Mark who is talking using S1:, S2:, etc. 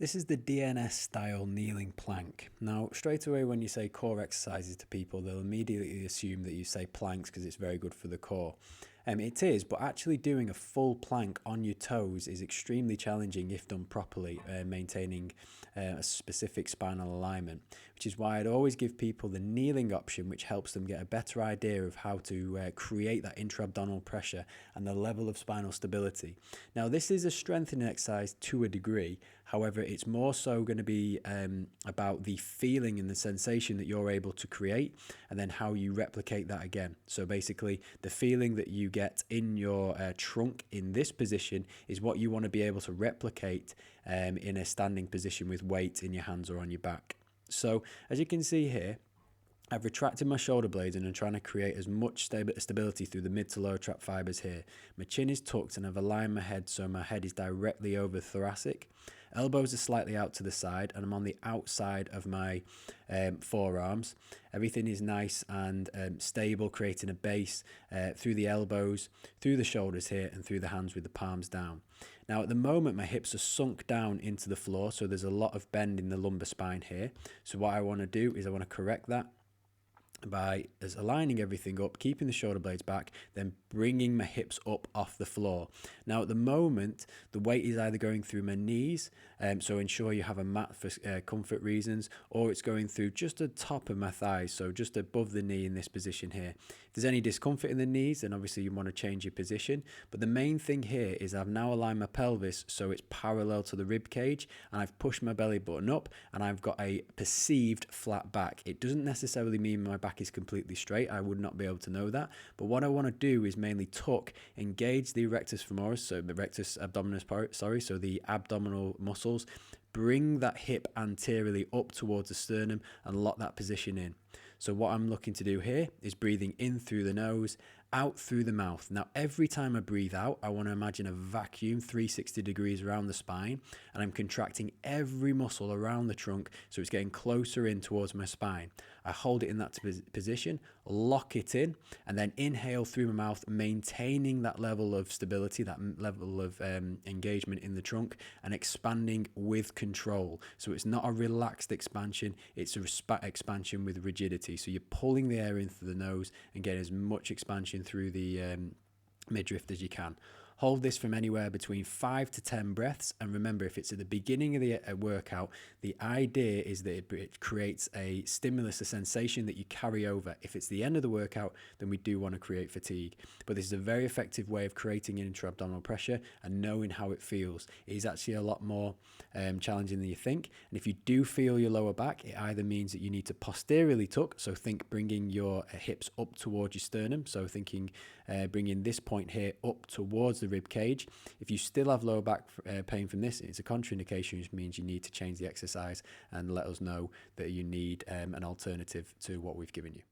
S1: This is the DNS style kneeling plank. Now, straight away when you say core exercises to people, they'll immediately assume that you say planks because it's very good for the core. It is, but actually doing a full plank on your toes is extremely challenging if done properly, maintaining a specific spinal alignment, which is why I'd always give people the kneeling option, which helps them get a better idea of how to create that intra-abdominal pressure and the level of spinal stability. Now, this is a strengthening exercise to a degree. However, it's more so going to be about the feeling and the sensation that you're able to create, and then how you replicate that again. So basically, the feeling that you get in your trunk in this position is what you want to be able to replicate in a standing position with weight in your hands or on your back. So as you can see here, I've retracted my shoulder blades and I'm trying to create as much stability through the mid to lower trap fibers here. My chin is tucked and I've aligned my head so my head is directly over thoracic. Elbows are slightly out to the side and I'm on the outside of my forearms. Everything is nice and stable, creating a base through the elbows, through the shoulders here and through the hands with the palms down. Now at the moment my hips are sunk down into the floor, so there's a lot of bend in the lumbar spine here. So what I want to do is I want to correct that by aligning everything up, keeping the shoulder blades back, then bringing my hips up off the floor. Now at the moment the weight is either going through my knees, so ensure you have a mat for comfort reasons, or it's going through just the top of my thighs, so just above the knee in this position here. If there's any discomfort in the knees, then obviously you want to change your position, but the main thing here is I've now aligned my pelvis so it's parallel to the rib cage, and I've pushed my belly button up and I've got a perceived flat back. It doesn't necessarily mean my back is completely straight, I would not be able to know that, but what I want to do is mainly tuck, engage the rectus femoris, so the rectus abdominis, so the abdominal muscles, bring that hip anteriorly up towards the sternum and lock that position in. So what I'm looking to do here is breathing in through the nose, out through the mouth. Now every time I breathe out, I want to imagine a vacuum 360 degrees around the spine, and I'm contracting every muscle around the trunk so it's getting closer in towards my spine. I hold it in that position, lock it in, and then inhale through my mouth, maintaining that level of stability, that level of engagement in the trunk, and expanding with control. So it's not a relaxed expansion, it's a expansion with rigidity. So you're pulling the air in through the nose and getting as much expansion through the midriff as you can. Hold this from anywhere between 5 to 10 breaths, and remember, if it's at the beginning of the workout, the idea is that it creates a stimulus, a sensation that you carry over. If it's the end of the workout, then we do want to create fatigue, but this is a very effective way of creating an intra-abdominal pressure and knowing how it feels. It is actually a lot more challenging than you think, and if you do feel your lower back, it either means that you need to posteriorly tuck, so think bringing your hips up towards your sternum, so thinking bringing this point here up towards the rib cage. If you still have lower back pain from this, it's a contraindication, which means you need to change the exercise and let us know that you need an alternative to what we've given you.